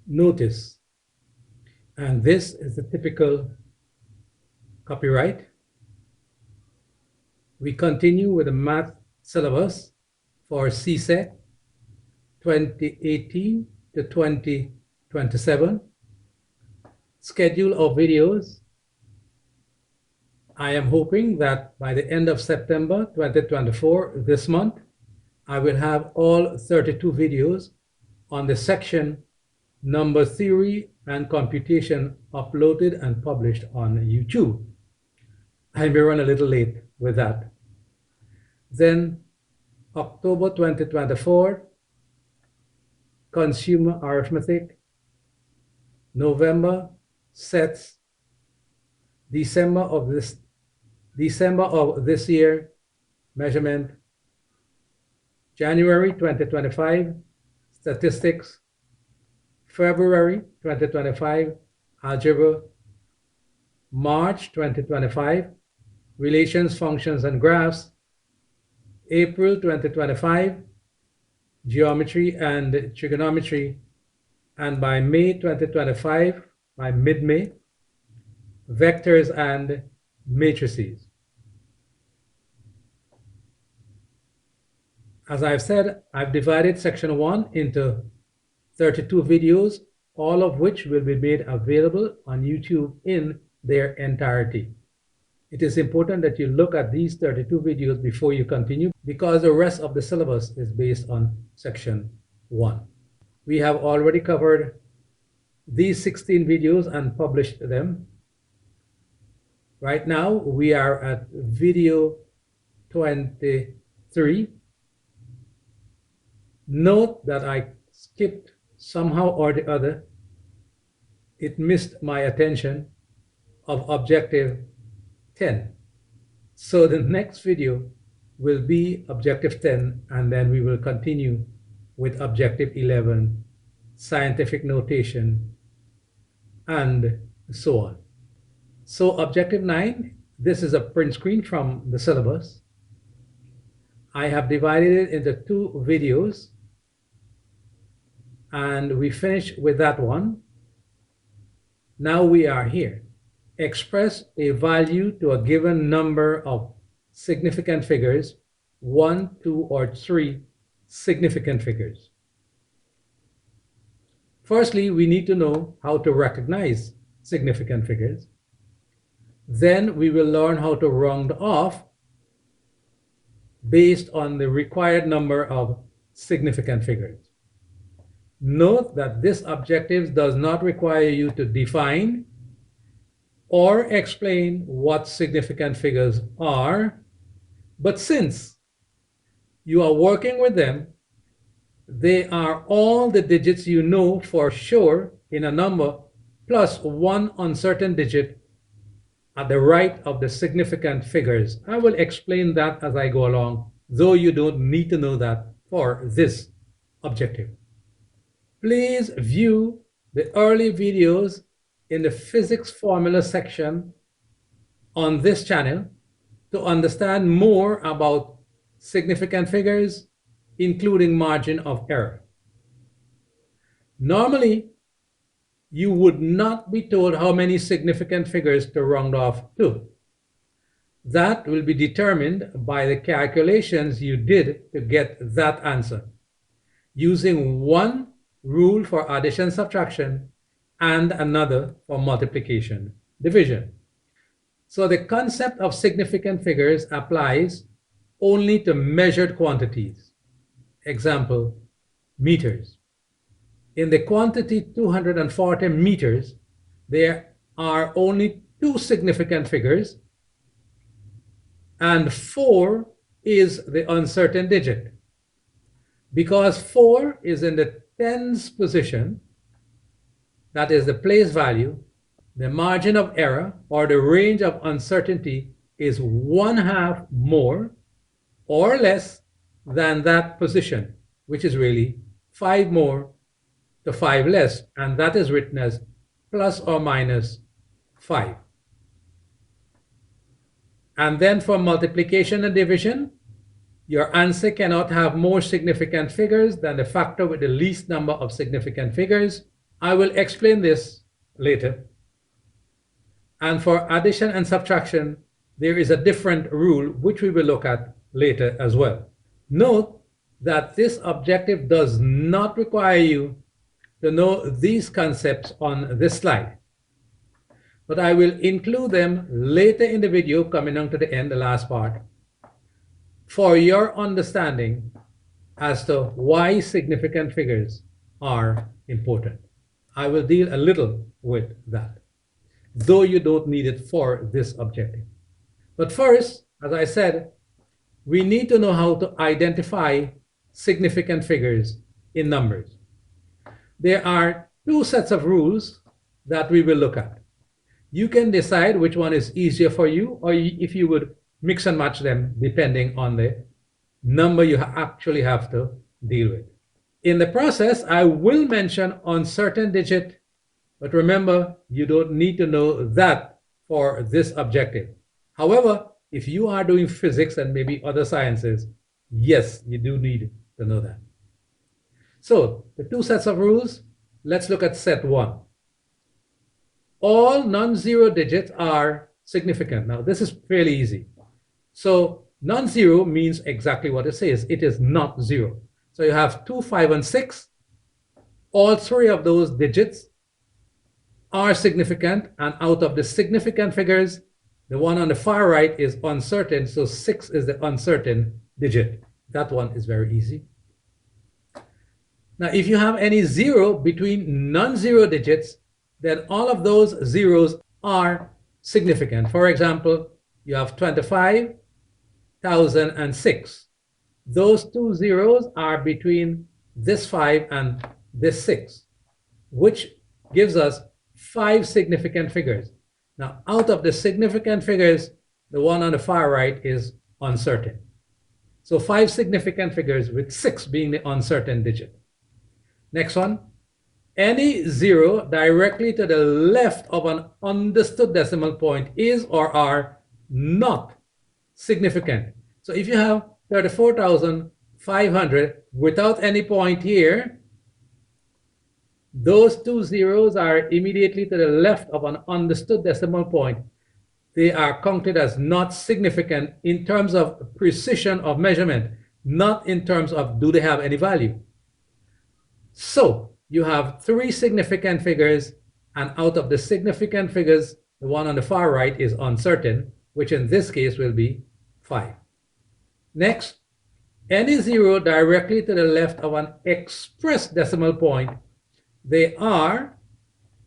notice. And this is the typical copyright. We continue with the math syllabus for CSEC 2018 to 2027. Schedule of videos. I am hoping that by the end of September 2024, this month, I will have all 32 videos on the section Number Theory and Computation uploaded and published on YouTube. I may run a little late with that. Then October 2024, Consumer Arithmetic. November, Sets. December of this year, Measurement. January 2025, Statistics. February 2025, Algebra. March 2025, Relations, Functions, and Graphs. April 2025, Geometry and Trigonometry. And by May 2025, by mid-May, Vectors and Matrices. As I've said, I've divided section 1 into 32 videos, all of which will be made available on YouTube in their entirety. It is important that you look at these 32 videos before you continue, because the rest of the syllabus is based on section 1. We have already covered these 16 videos and published them. Right now, we are at video 23. Note that I skipped somehow or the other. It missed my attention of objective 10. So the next video will be objective 10, and then we will continue with objective 11, scientific notation, and so on. So objective 9, this is a print screen from the syllabus. I have divided it into 2 videos, and we finish with that one. Now we are here. Express a value to a given number of significant figures, 1, 2, or 3 significant figures. Firstly, we need to know how to recognize significant figures. Then we will learn how to round off based on the required number of significant figures. Note that this objective does not require you to define or explain what significant figures are, but since you are working with them, they are all the digits you know for sure in a number plus one uncertain digit at the right of the significant figures. I will explain that as I go along, though you don't need to know that for this objective. Please view the early videos in the physics formula section on this channel to understand more about significant figures, including margin of error. Normally, you would not be told how many significant figures to round off to. That will be determined by the calculations you did to get that answer, using one rule for addition, subtraction, and another for multiplication, division. So the concept of significant figures applies only to measured quantities. Example, meters. In the quantity 240 meters, there are only 2 significant figures, and 4 is the uncertain digit. Because 4 is in the tens position, that is the place value, the margin of error or the range of uncertainty is 1/2 more or less than that position, which is really 5 more to 5 less, and that is written as plus or minus 5. And then for multiplication and division, your answer cannot have more significant figures than the factor with the least number of significant figures, I will explain this later. And for addition and subtraction, there is a different rule which we will look at later as well. Note that this objective does not require you to know these concepts on this slide, but I will include them later in the video coming on to the end, the last part, for your understanding as to why significant figures are important. I will deal a little with that, though you don't need it for this objective. But first, as I said, we need to know how to identify significant figures in numbers. There are two sets of rules that we will look at. You can decide which one is easier for you, or if you would mix and match them depending on the number you actually have to deal with. In the process, I will mention uncertain digit, but remember, you don't need to know that for this objective. However, if you are doing physics and maybe other sciences, yes, you do need to know that. So the two sets of rules, let's look at set one. All non-zero digits are significant. Now, this is fairly easy. So non-zero means exactly what it says. It is not zero. So you have 2, 5, and 6. All three of those digits are significant, and out of the significant figures, the one on the far right is uncertain, so 6 is the uncertain digit. That one is very easy. Now, if you have any zero between non-zero digits, then all of those zeros are significant. For example, you have 25,006. Those two zeros are between this 5 and this 6, which gives us 5 significant figures. Now, out of the significant figures, the one on the far right is uncertain. So 5 significant figures with 6 being the uncertain digit. Next one, any zero directly to the left of an understood decimal point is or are not significant. So if you have 34,500 without any point here, those two zeros are immediately to the left of an understood decimal point. They are counted as not significant in terms of precision of measurement, not in terms of do they have any value. So you have 3 significant figures, and out of the significant figures, the one on the far right is uncertain, which in this case will be 5. Next, any zero directly to the left of an expressed decimal point, they are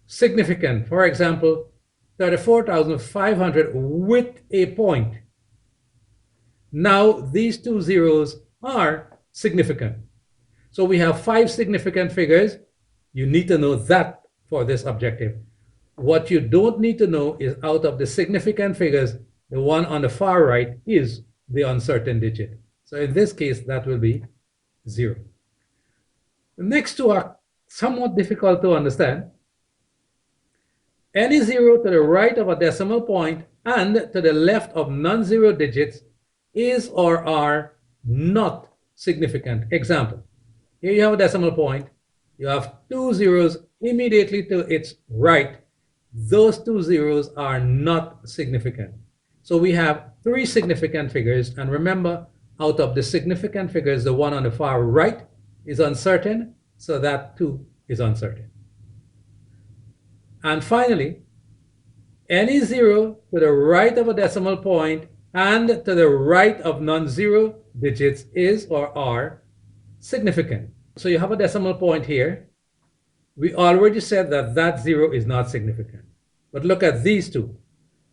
significant. For example, 34,500 with a point. Now these two zeros are significant. So we have 5 significant figures. You need to know that for this objective. What you don't need to know is out of the significant figures, the one on the far right is the uncertain digit. So in this case, that will be 0. The next two are somewhat difficult to understand. Any zero to the right of a decimal point and to the left of non-zero digits is or are not significant. Example, here you have a decimal point. You have 2 zeros immediately to its right. Those 2 zeros are not significant. So we have 3 significant figures. And remember, out of the significant figures, the one on the far right is uncertain. So that too is uncertain. And finally, any zero to the right of a decimal point and to the right of non-zero digits is or are significant. So you have a decimal point here. We already said that that 0 is not significant. But look at these two.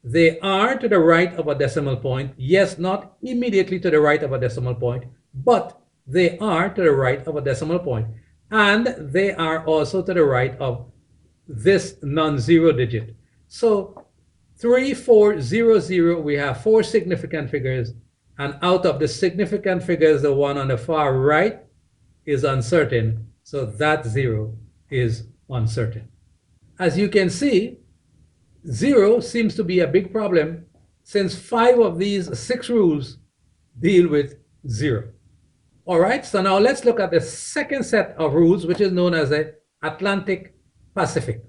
They are to the right of a decimal point. Yes, not immediately to the right of a decimal point, but they are to the right of a decimal point. And they are also to the right of this non-zero digit. So 3, 4, 0, 0, we have 4 significant figures. And out of the significant figures, the one on the far right is uncertain. So that 0 is uncertain. As you can see, 0 seems to be a big problem since 5 of these 6 rules deal with 0. All right, so now let's look at the second set of rules, which is known as the Atlantic Pacific.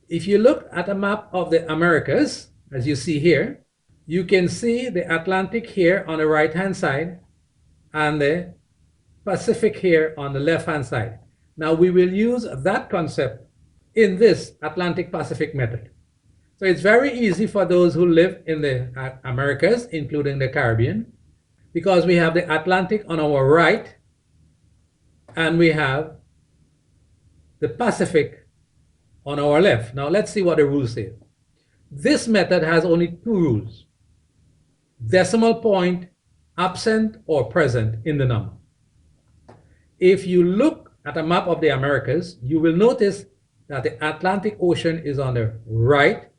If you look at a map of the Americas, as you see here, you can see the Atlantic here on the right-hand side and the Pacific here on the left-hand side. Now we will use that concept in this Atlantic-Pacific method. So it's very easy for those who live in the Americas, including the Caribbean, because we have the Atlantic on our right and we have the Pacific on our left. Now let's see what the rules say. This method has only two rules: decimal point absent or present in the number. If you look at a map of the Americas, you will notice that the Atlantic Ocean is on the right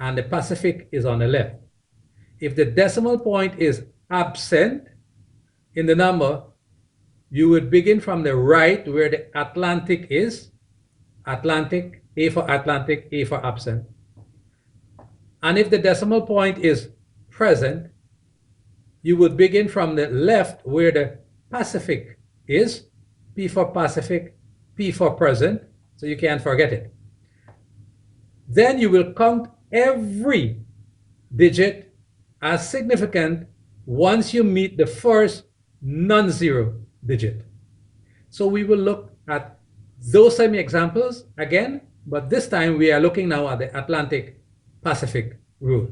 and the Pacific is on the left. If the decimal point is absent in the number, you would begin from the right where the Atlantic is, Atlantic, A for Atlantic, A for absent. And if the decimal point is present, you would begin from the left where the Pacific is, P for Pacific, P for present, so you can't forget it. Then you will count every digit as significant once you meet the first non-zero digit. So we will look at those same examples again, but this time we are looking now at the Atlantic-Pacific rule.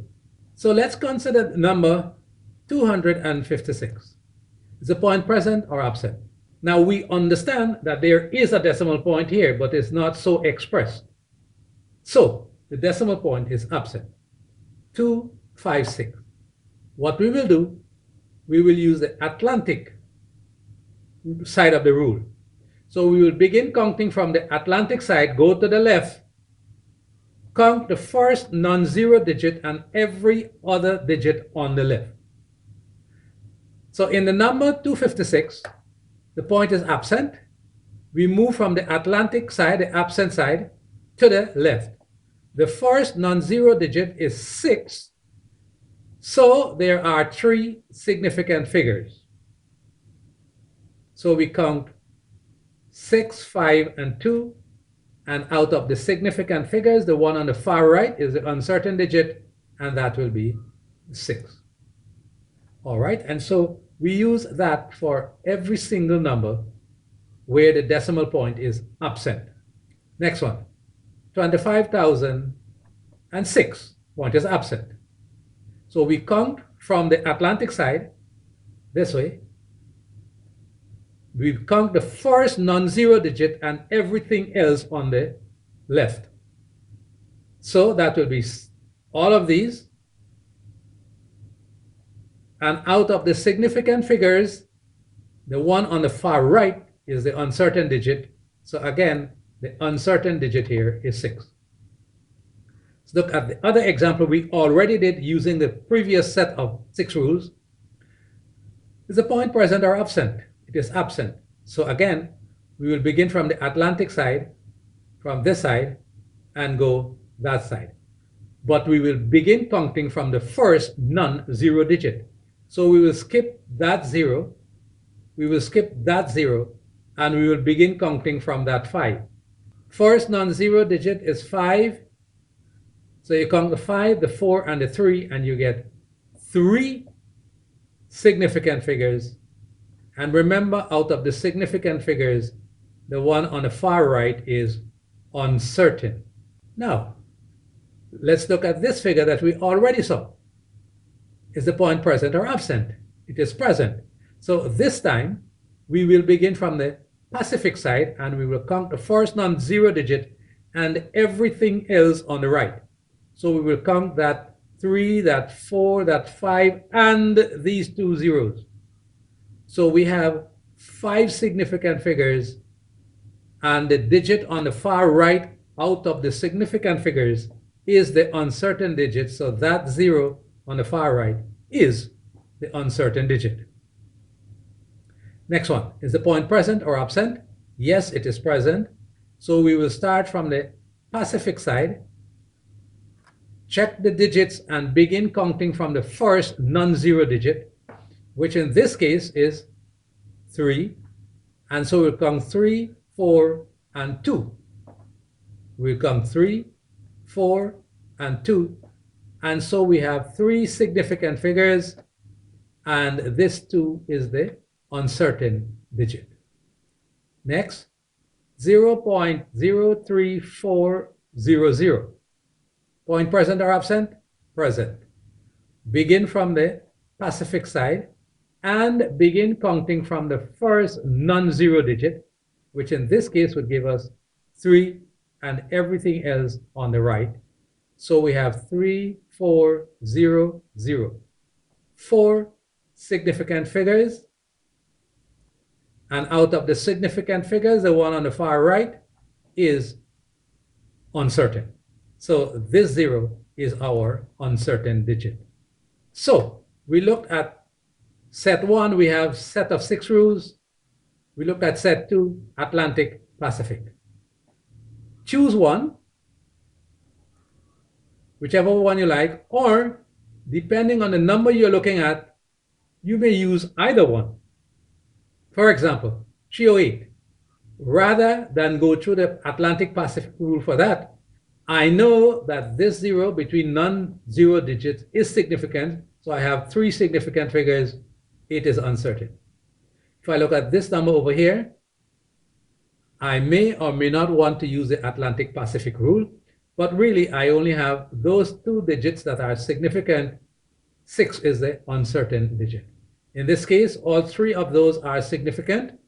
So let's consider number 256. Is the point present or absent? Now we understand that there is a decimal point here, but it's not so expressed. So the decimal point is absent. 256. What we will do, we will use the Atlantic side of the rule. So we will begin counting from the Atlantic side, go to the left, count the first non-zero digit and every other digit on the left. So in the number 256, the point is absent. We move from the Atlantic side, the absent side, to the left. The first non-zero digit is 6. So there are 3 significant figures. So we count 6, 5, and 2. And out of the significant figures, the one on the far right is the uncertain digit, and that will be 6. All right, and so we use that for every single number where the decimal point is absent. Next one, 25,006, point is absent. So we count from the Atlantic side this way. We count the first non-zero digit and everything else on the left. So that will be all of these. And out of the significant figures, the one on the far right is the uncertain digit. So again, the uncertain digit here is 6. Let's look at the other example we already did using the previous set of 6 rules. Is the point present or absent? It is absent. So again, we will begin from the Atlantic side, from this side, and go that side. But we will begin counting from the first non-zero digit. So we will skip that 0, we will skip that 0, and we will begin counting from that 5. First non-zero digit is 5. So you count the 5, the 4, and the 3, and you get 3 significant figures. And remember, out of the significant figures, the one on the far right is uncertain. Now, let's look at this figure that we already saw. Is the point present or absent? It is present. So this time, we will begin from the Pacific side, and we will count the first non-zero digit and everything else on the right. So we will count that 3, that 4, that 5, and these 2 zeros. So we have 5 significant figures, and the digit on the far right out of the significant figures is the uncertain digit. So that 0 on the far right is the uncertain digit. Next one, is the point present or absent? Yes, it is present. So we will start from the Pacific side, check the digits, and begin counting from the first non-zero digit, which in this case is 3. And so we'll count 3, 4, and 2. will come 3, 4, and 2. And so we have 3 significant figures, and this 2 is the uncertain digit. Next, 0.03400. Point present or absent? Present. Begin from the Pacific side and begin counting from the first non-zero digit, which in this case would give us 3 and everything else on the right. So we have 3, 4, 0, 0. 4 significant figures. And out of the significant figures, the one on the far right is uncertain. So this 0 is our uncertain digit. So we looked at set 1, we have set of 6 rules. We looked at set 2, Atlantic, Pacific. Choose one, whichever one you like, or depending on the number you're looking at, you may use either one. For example, 308. Rather than go through the Atlantic Pacific rule for that, I know that this 0 between non-zero digits is significant, so I have 3 significant figures. It is uncertain. If I look at this number over here, I may or may not want to use the Atlantic Pacific rule, but really I only have those 2 digits that are significant. 6 is the uncertain digit. In this case, all 3 of those are significant.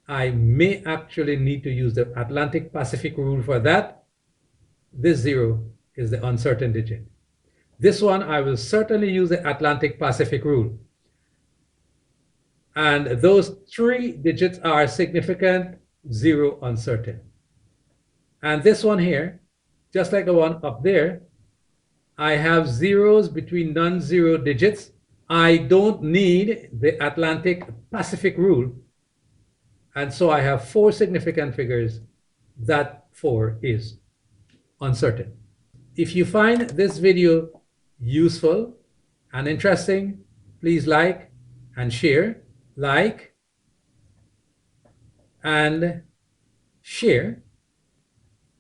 I may actually need to use the Atlantic Pacific rule for that. This 0 is the uncertain digit. This one, I will certainly use the Atlantic Pacific rule. And those 3 digits are significant, 0 uncertain. And this one here, just like the one up there, I have zeros between non-zero digits. I don't need the Atlantic Pacific rule. And so I have 4 significant figures. That 4 is uncertain. If you find this video useful and interesting, please like and share. Like and share.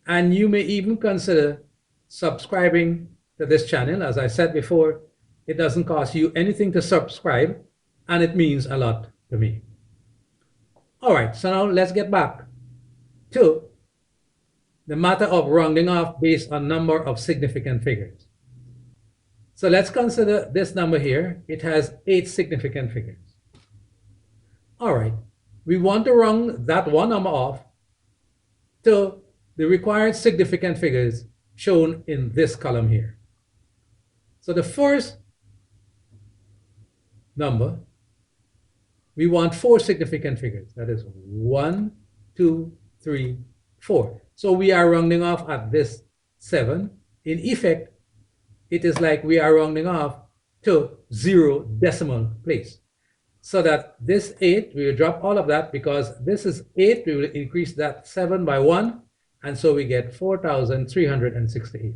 And you may even consider subscribing to this channel. As I said before, it doesn't cost you anything to subscribe, and it means a lot to me. All right, so now let's get back to the matter of rounding off based on number of significant figures. So let's consider this number here. It has 8 significant figures. All right, we want to round that one number off to the required significant figures shown in this column here. So the first number, we want 4 significant figures. That is 1, 2, 3, 4. So we are rounding off at this 7. In effect, it is like we are rounding off to 0 decimal place. So that this 8, we will drop all of that because this is 8. We will increase that 7 by 1. And so we get 4,368.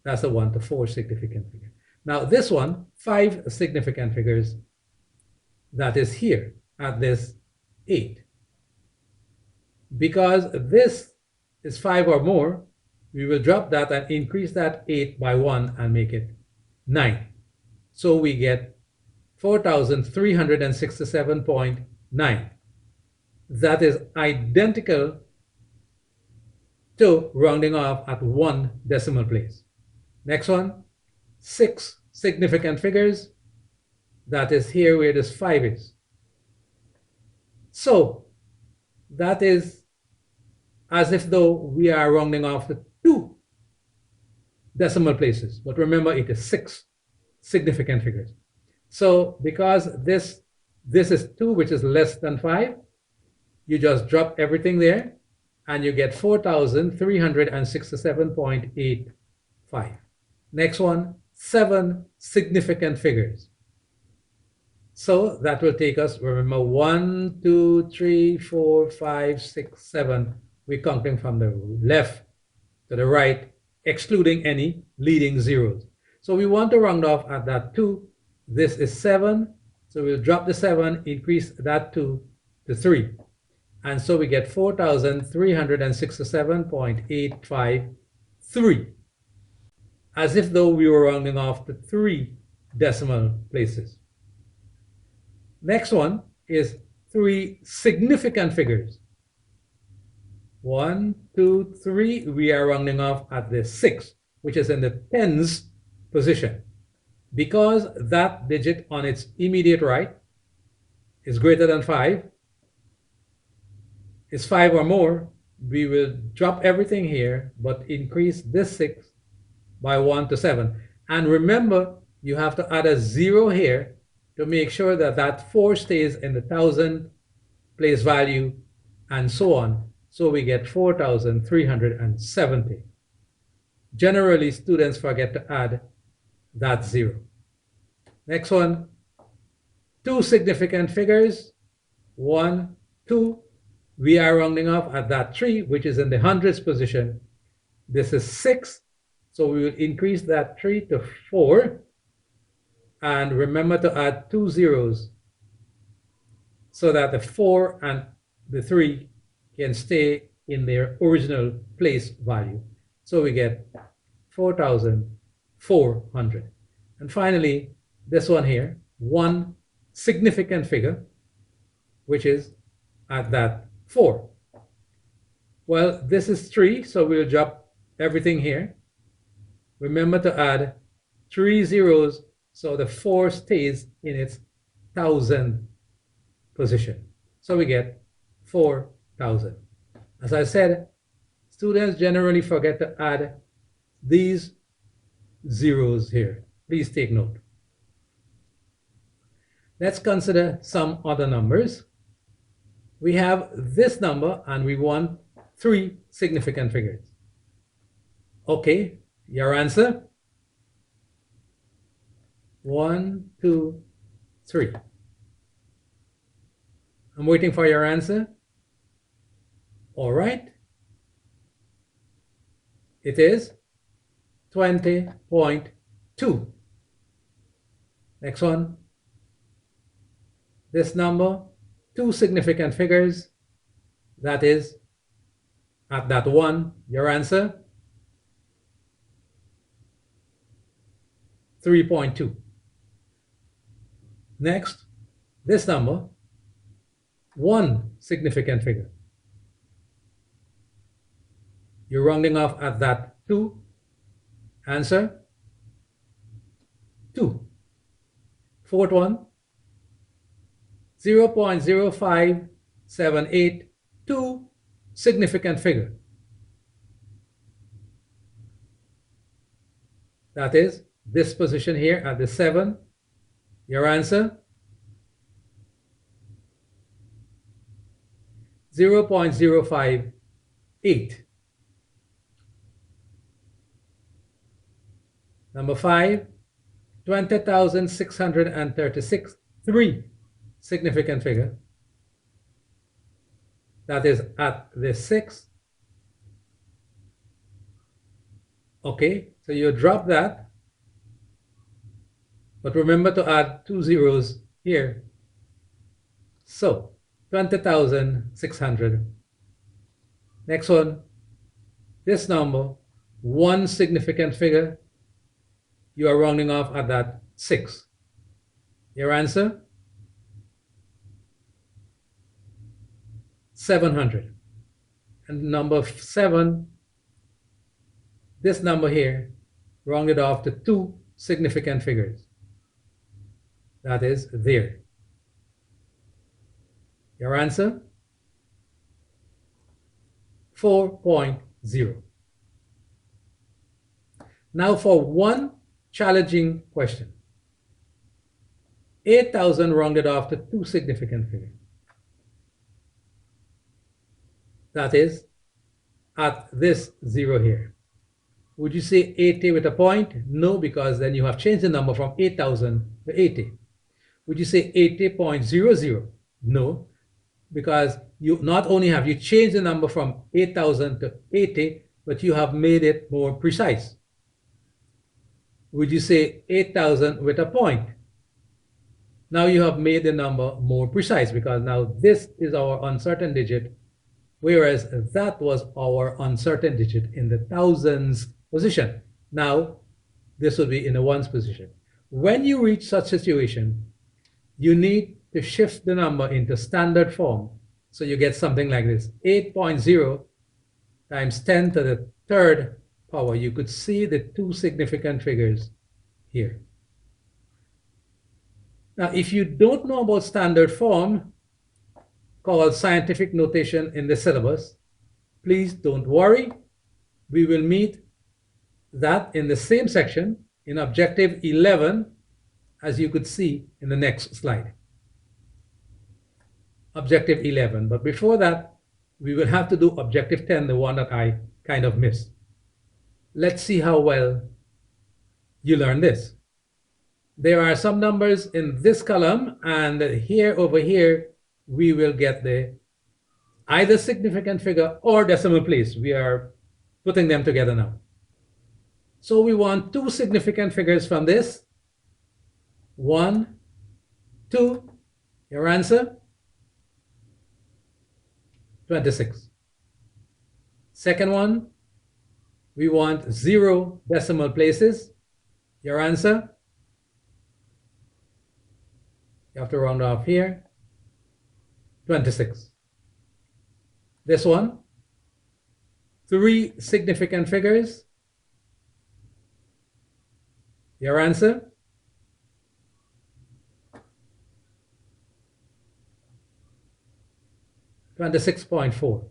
That's a 1 to 4 significant figure. Now this one, 5 significant figures, that is here at this 8. Because this is 5 or more, we will drop that and increase that 8 by 1 and make it 9. So we get 4,367.9. That is identical to rounding off at 1 decimal place. Next one, 6 significant figures. That is here where this 5 is. So that is as if though we are rounding off to 2 decimal places. But remember, it is 6 significant figures. So because this is 2, which is less than 5, you just drop everything there and you get 4,367.85. Next one, 7 significant figures. So that will take us, remember, 1, 2, 3, 4, 5, 6, 7. We're counting from the left to the right, excluding any leading zeros. So we want to round off at that 2. This is 7. So we'll drop the 7, increase that 2 to 3. And so we get 4,367.853, as if though we were rounding off to 3 decimal places. Next one is 3 significant figures. 1, 2, 3, we are rounding off at the 6, which is in the tens position. Because that digit on its immediate right is greater than 5, is 5 or more, we will drop everything here, but increase this 6 by 1 to 7. And remember, you have to add a 0 here to make sure that that 4 stays in the 1,000 place value, and so on. So we get 4,370. Generally, students forget to add that 0. Next one, 2 significant figures, 1, 2. We are rounding off at that 3, which is in the hundreds position. This is 6, so we will increase that 3 to 4. And remember to add 2 zeros so that the 4 and the 3 can stay in their original place value. So we get 4,400. And finally, this one here, 1 significant figure, which is at that 4. Well, this is 3, so we'll drop everything here. Remember to add 3 zeros so the 4 stays in its 1,000 position. So we get 4,000. As I said, students generally forget to add these zeros here. Please take note. Let's consider some other numbers. We have this number and we want 3 significant figures. Okay, your answer? 1, 2, 3. I'm waiting for your answer. All right. It is 20.2. Next one. This number, 2 significant figures. That is at that 1. Your answer? 3.2. Next, this number, 1 significant figure. You're rounding off at that 2. Answer? 2. Fourth one, 0.05782 significant figure. That is this position here at the 7. Your answer? 0.058. Number 5, 20,636, 3 significant figure. That is at the 6. Okay, so you drop that. But remember to add 2 zeros here. So 20,600. Next one, this number, 1 significant figure. You are rounding off at that 6. Your answer? 700. And number 7, this number here, rounded off to 2 significant figures. That is there. Your answer? 4.0. Now for one challenging question. 8,000 rounded off to 2 significant figures. That is at this 0 here. Would you say 80 with a point? No, because then you have changed the number from 8,000 to 80. Would you say 80.00? No, because you not only have you changed the number from 8,000 to 80, but you have made it more precise. Would you say 8,000 with a point? Now you have made the number more precise because now this is our uncertain digit, whereas that was our uncertain digit in the thousands position. Now this would be in the ones position. When you reach such situation, you need to shift the number into standard form. So you get something like this, 8.0 times 10 to the third power. You could see the two significant figures here. Now, if you don't know about standard form, called scientific notation in the syllabus, please don't worry. We will meet that in the same section in objective 11, as you could see in the next slide. Objective 11. But before that, we will have to do objective 10, the one that I kind of missed. Let's see how well you learn this. There are some numbers in this column, and here over here, we will get the either significant figure or decimal place. We are putting them together now. So we want two significant figures from this. 1, 2, your answer, 26. Second one, we want 0 decimal places. Your answer, you have to round off here, 26. This one, 3 significant figures. Your answer, 26.4.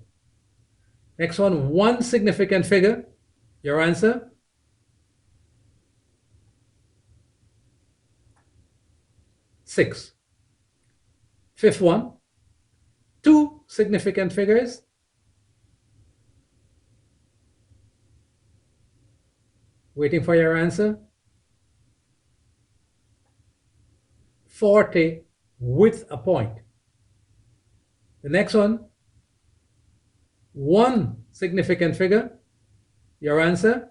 Next one, 1 significant figure. Your answer, 6. Fifth one, 2 significant figures. Waiting for your answer. 40 with a point. The next one, 1 significant figure. Your answer,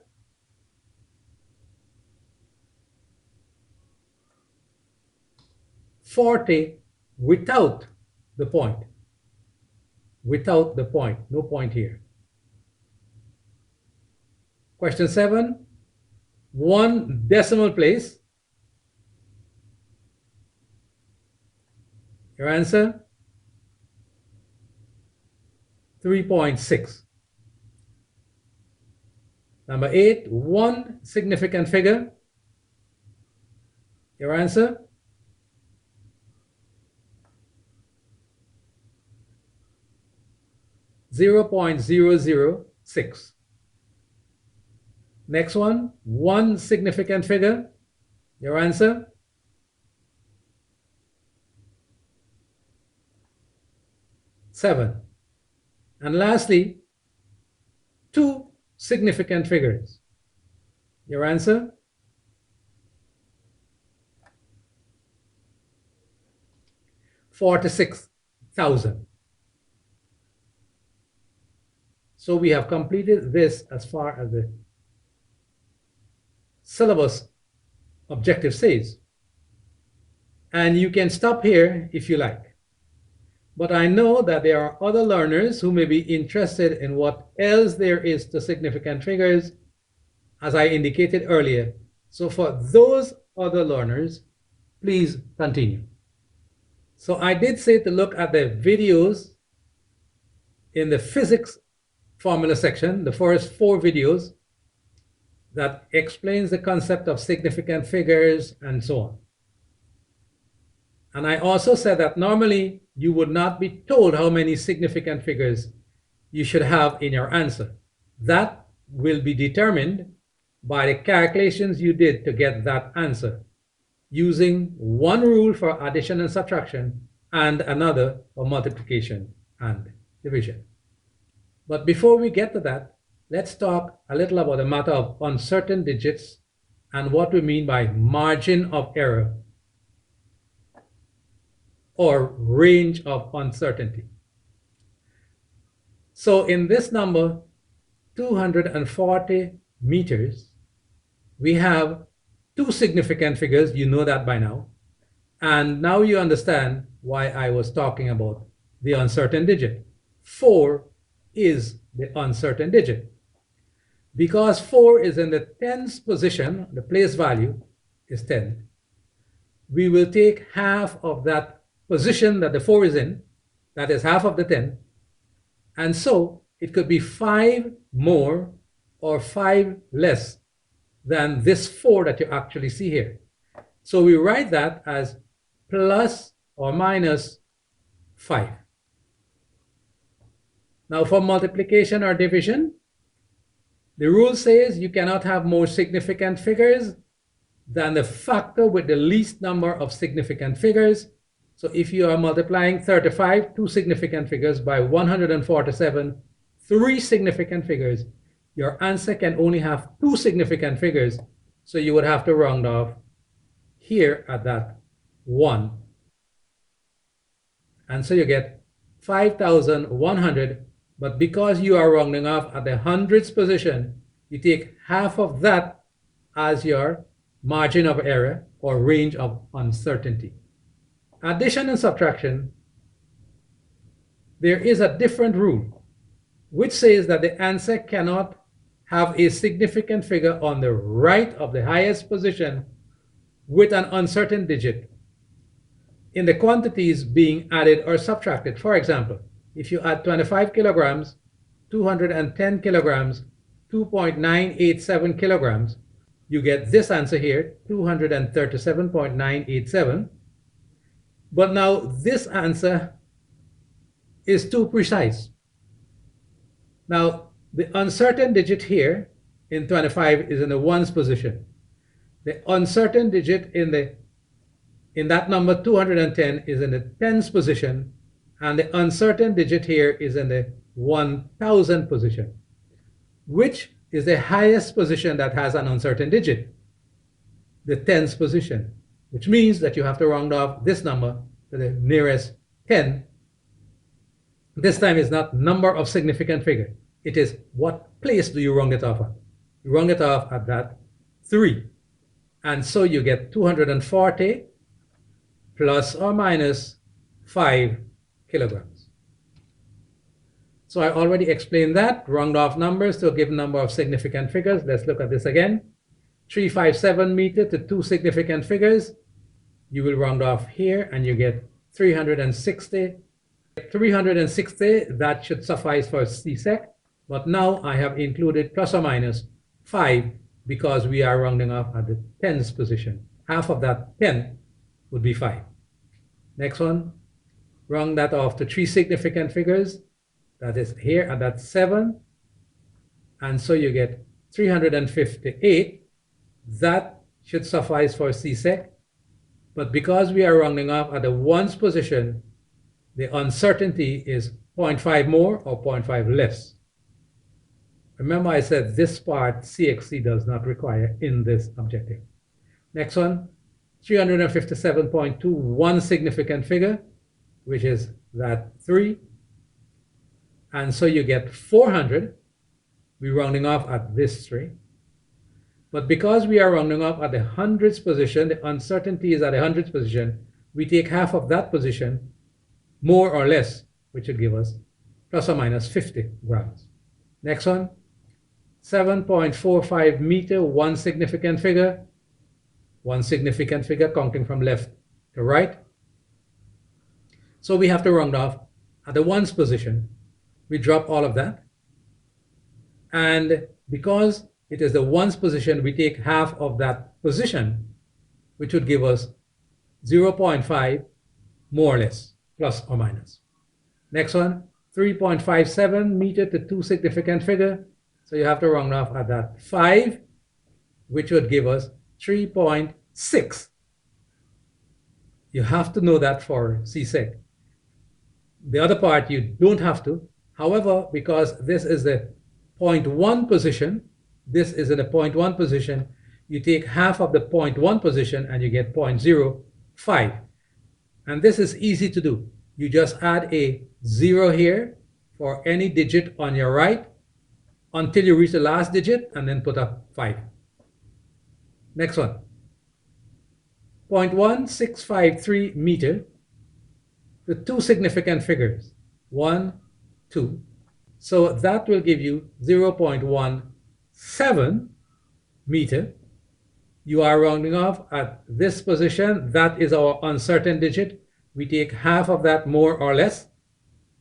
40 without the point. Without the point, no point here. Question 7, 1 decimal place. Your answer, 3.6. Number 8, 1 significant figure. Your answer, 0.006. Next one, 1 significant figure. Your answer, 7. And lastly, 2 significant figures. Your answer, 46,000. So we have completed this as far as the syllabus objective says. And you can stop here if you like. But I know that there are other learners who may be interested in what else there is to significant figures, as I indicated earlier. So for those other learners, please continue. So I did say to look at the videos in the Physics-formulae section, the first 4 videos that explains the concept of significant figures and so on. And I also said that normally you would not be told how many significant figures you should have in your answer. That will be determined by the calculations you did to get that answer, using one rule for addition and subtraction and another for multiplication and division. But before we get to that, let's talk a little about the matter of uncertain digits and what we mean by margin of error or range of uncertainty. So in this number, 240 meters, we have 2 significant figures, you know that by now, And now you understand why I was talking about the uncertain digit. 4 is the uncertain digit. Because 4 is in the tens position, the place value is 10, we will take half of that position that the 4 is in, that is half of the 10, and so it could be 5 more or 5 less than this 4 that you actually see here. So we write that as plus or minus 5. Now for multiplication or division, the rule says you cannot have more significant figures than the factor with the least number of significant figures. So if you are multiplying 35, 2 significant figures, by 147, 3 significant figures, your answer can only have 2 significant figures. So you would have to round off here at that 1. And so you get 5,100. But because you are rounding off at the hundredths position, you take half of that as your margin of error or range of uncertainty. Addition and subtraction, there is a different rule which says that the answer cannot have a significant figure on the right of the highest position with an uncertain digit in the quantities being added or subtracted. For example, if you add 25 kilograms, 210 kilograms, 2.987 kilograms, you get this answer here, 237.987. But now this answer is too precise. Now, the uncertain digit here in 25 is in the ones position. The uncertain digit in that number 210 is in the tens position, and the uncertain digit here is in the 1000 position. Which is the highest position that has an uncertain digit? The tens position, which means that you have to round off this number to the nearest 10. This time is not number of significant figure. It is what place do you round it off at? You round it off at that 3. And so you get 240 plus or minus 5 kilograms. So I already explained that. Round off numbers to a given number of significant figures. Let's look at this again. 357 meters to 2 significant figures. You will round off here and you get 360. 360, that should suffice for C-sec. But now I have included plus or minus 5 because we are rounding off at the tens position. Half of that 10 would be 5. Next one, round that off to 3 significant figures. That is here at that 7. And so you get 358. That should suffice for C-sec. But because we are rounding off at the ones position, the uncertainty is 0.5 more or 0.5 less. Remember I said this part CXC does not require in this objective. Next one, 357.2, 1 significant figure, which is that 3. And so you get 400. We're rounding off at this 3. But because we are rounding off at the hundredths position, the uncertainty is at the hundredths position, we take half of that position, more or less, which would give us plus or minus 50 grams. Next one, 7.45 meter, 1 significant figure. 1 significant figure counting from left to right. So we have to round off at the ones position. We drop all of that. And because it is the ones position, we take half of that position, which would give us 0.5 more or less, plus or minus. Next one, 3.57 meter to 2 significant figure. So you have to round off at that 5, which would give us 3.6. You have to know that for C-sec. The other part you don't have to. However, because this is the 0.1 position, this is in the 0.1 position, you take half of the 0.1 position and you get 0.05. And this is easy to do. You just add a 0 here for any digit on your right until you reach the last digit and then put a 5. Next one. 0.1653 meter with two significant figures, 1, 2. So that will give you 0.17 meter. You are rounding off at this position. That is our uncertain digit. We take half of that more or less.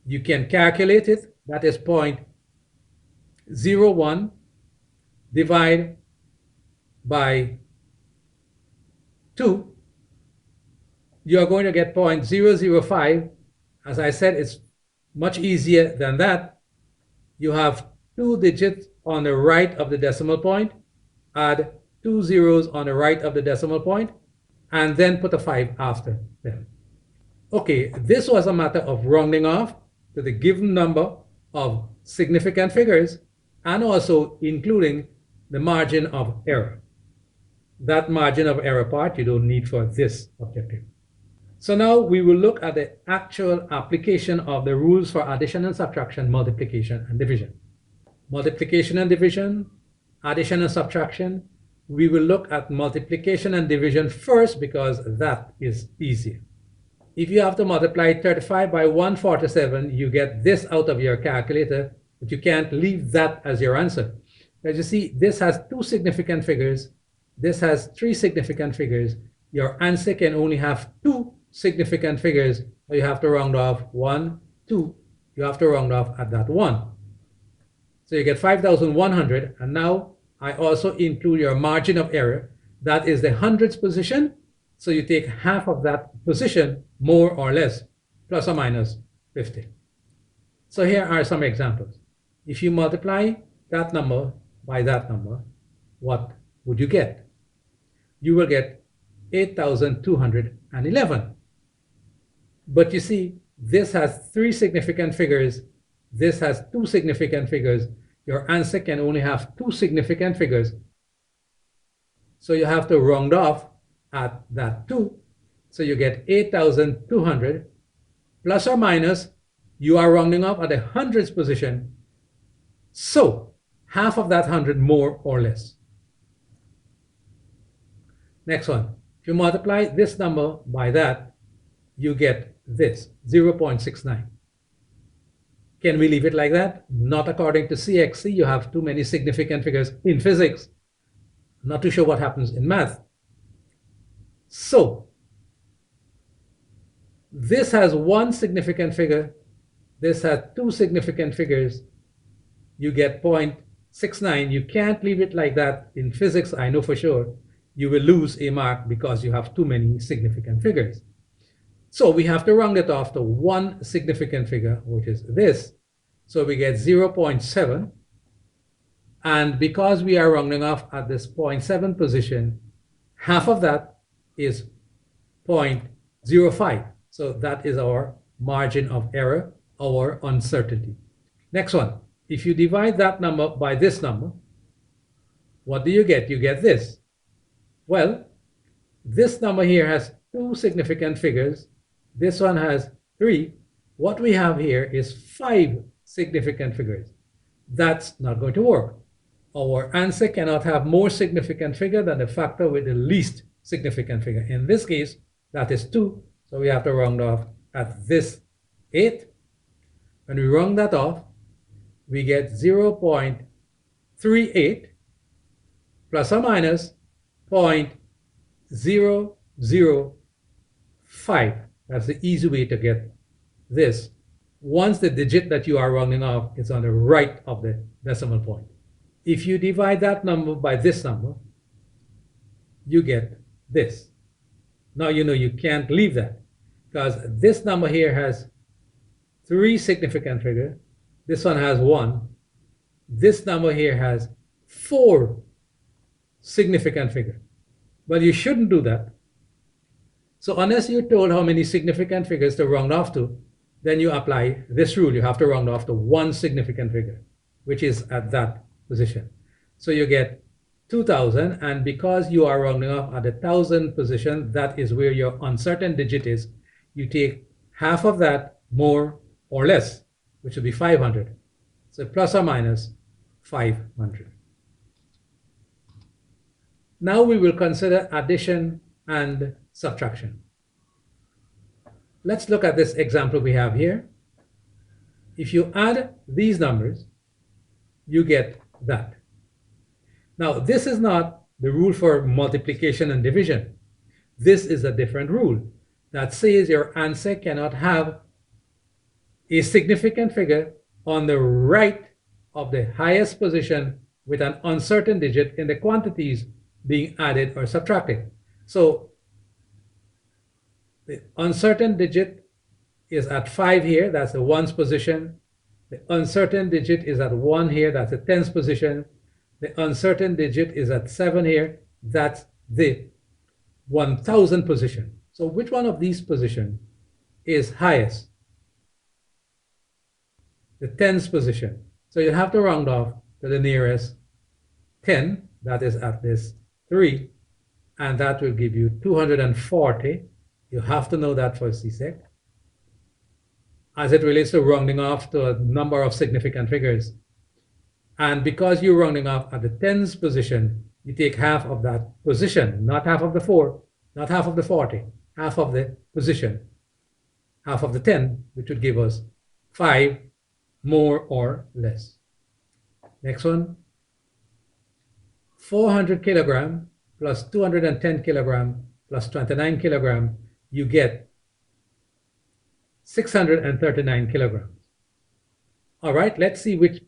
You can calculate it. That is 0.01 divided by 2. You are going to get 0.005. As I said, it's much easier than that. You have two digits on the right of the decimal point, add two zeros on the right of the decimal point, and then put a 5 after them. Okay, this was a matter of rounding off to the given number of significant figures and also including the margin of error. That margin of error part you don't need for this objective. So now we will look at the actual application of the rules for addition and subtraction, multiplication and division. Multiplication and division, addition and subtraction. We will look at multiplication and division first because that is easier. If you have to multiply 35 by 147, you get this out of your calculator, but you can't leave that as your answer. As you see, this has two significant figures. This has three significant figures. Your answer can only have two significant figures, so you have to round off 1, 2. You have to round off at that 1. So you get 5,100, and now I also include your margin of error. That is the hundreds position, so you take half of that position, more or less, plus or minus 50. So here are some examples. If you multiply that number by that number, what would you get? You will get 8,211. But you see, this has three significant figures. This has two significant figures. Your answer can only have two significant figures. So you have to round off at that 2. So you get 8,200 plus or minus. You are rounding off at the hundreds position. So half of that 100 more or less. Next one. If you multiply this number by that, you get this, 0.69. Can we leave it like that? Not according to CXC. You have too many significant figures in physics. I'm not too sure what happens in math. So this has one significant figure. This has two significant figures. You get 0.69. You can't leave it like that. In physics, I know for sure, you will lose a mark because you have too many significant figures. So we have to round it off to one significant figure, which is this. So we get 0.7. And because we are rounding off at this 0.7 position, half of that is 0.05. So that is our margin of error, our uncertainty. Next one. If you divide that number by this number, what do you get? You get this. Well, this number here has two significant figures. This one has 3. What we have here is 5 significant figures. That's not going to work. Our answer cannot have more significant figure than the factor with the least significant figure. In this case, that is 2. So we have to round off at this 8. When we round that off, we get 0.38 plus or minus 0.005. That's the easy way to get this. Once the digit that you are rounding off is on the right of the decimal point. If you divide that number by this number, you get this. Now you know you can't leave that because this number here has 3 significant figures. This one has 1. This number here has 4 significant figures. But you shouldn't do that. So unless you're told how many significant figures to round off to, then you apply this rule. You have to round off to one significant figure, which is at that position. So you get 2,000, and because you are rounding off at the 1,000 position, that is where your uncertain digit is. You take half of that, more or less, which would be 500. So plus or minus 500. Now we will consider addition and subtraction. Let's look at this example we have here. If you add these numbers, you get that. Now, this is not the rule for multiplication and division. This is a different rule that says your answer cannot have a significant figure on the right of the highest position with an uncertain digit in the quantities being added or subtracted. So the uncertain digit is at 5 here, that's the ones position. The uncertain digit is at 1 here, that's the tens position. The uncertain digit is at 7 here, that's the 1000 position. So which one of these positions is highest? The tens position. So you have to round off to the nearest 10, that is at this 3, and that will give you 240. You have to know that for CSEC. As it relates to rounding off to a number of significant figures. And because you're rounding off at the tens position, you take half of that position, not half of the 4, not half of the 40, half of the position, half of the 10, which would give us 5, more or less. Next one, 400 kilogram plus 210 kilogram plus 29 kilogram, you get 639 kilograms. All right, let's see which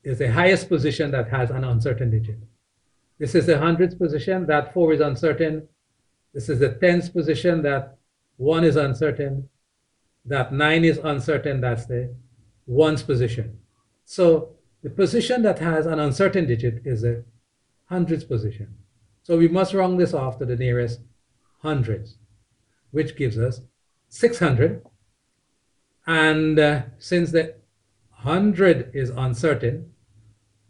is the highest position that has an uncertain digit. This is the hundreds position, that 4 is uncertain. This is the tens position, that 1 is uncertain. That 9 is uncertain, that's the ones position. So the position that has an uncertain digit is the hundreds position. So we must round this off to the nearest hundreds, which gives us 600. And since the 100 is uncertain,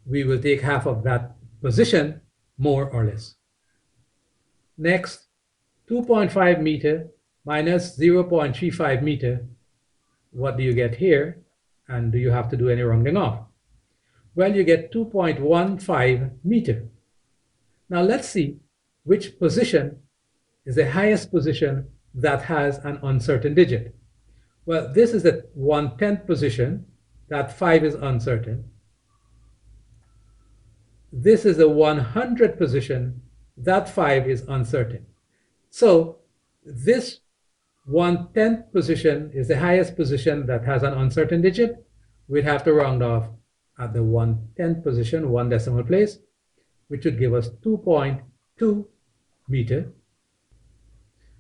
we will take half of that position, more or less. Next, 2.5 meter minus 0.35 meter. What do you get here? And do you have to do any rounding off? Well, you get 2.15 meter. Now let's see which position is the highest position that has an uncertain digit. Well, this is the 1/10th position, that 5 is uncertain. This is the 100th position, that 5 is uncertain. So this 1/10th position is the highest position that has an uncertain digit. We'd have to round off at the 1/10th position, 1 decimal place, which would give us 2.2 meter.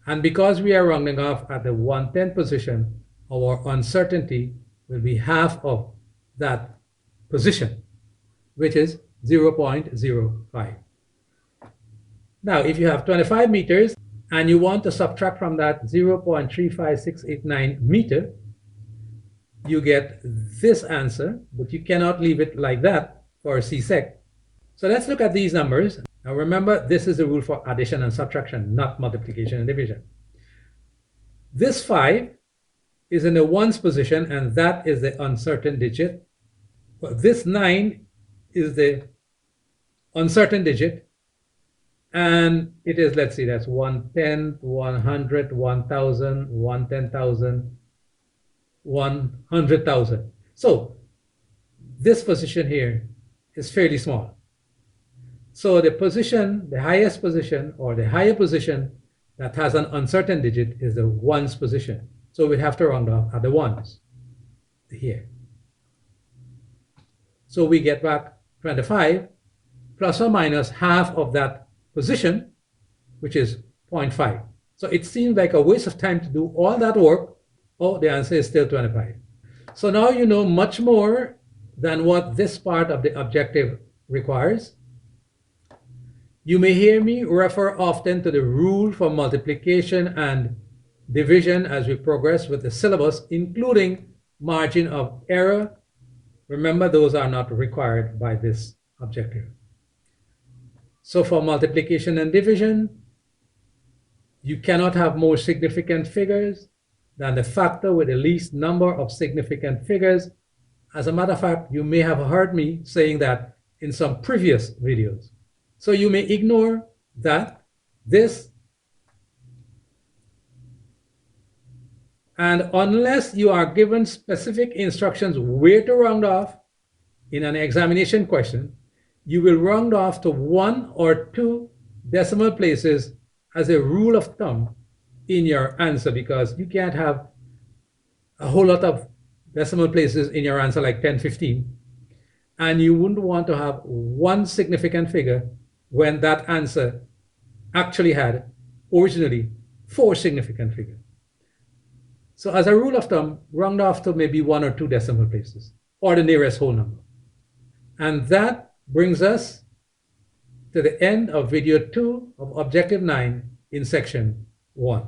And because we are rounding off at the 1/10th position, our uncertainty will be half of that position, which is 0.05. Now, if you have 25 meters and you want to subtract from that 0.35689 meter, you get this answer, but you cannot leave it like that for CSEC. So let's look at these numbers. Now remember, this is the rule for addition and subtraction, not multiplication and division. This 5 is in the ones position, and that is the uncertain digit. But this 9 is the uncertain digit, and it is, let's see, that's 1/10, 100, 1000, 1/10,000, 100,000. So this position here is fairly small. So the position, the highest position or the higher position that has an uncertain digit is the ones position. So we have to round off at the ones here. So we get back 25 plus or minus half of that position, which is 0.5. So it seems like a waste of time to do all that work. Oh, the answer is still 25. So now you know much more than what this part of the objective requires. You may hear me refer often to the rule for multiplication and division as we progress with the syllabus, including margin of error. Remember, those are not required by this objective. So for multiplication and division, you cannot have more significant figures than the factor with the least number of significant figures. As a matter of fact, you may have heard me saying that in some previous videos. So you may ignore that this And unless you are given specific instructions where to round off in an examination question, you will round off to 1 or 2 decimal places as a rule of thumb in your answer, because you can't have a whole lot of decimal places in your answer, like 10, 15. And you wouldn't want to have one significant figure when that answer actually had originally 4 significant figures. So as a rule of thumb, round off to maybe 1 or 2 decimal places, or the nearest whole number. And that brings us to the end of video 2 of Objective 9 in section 1.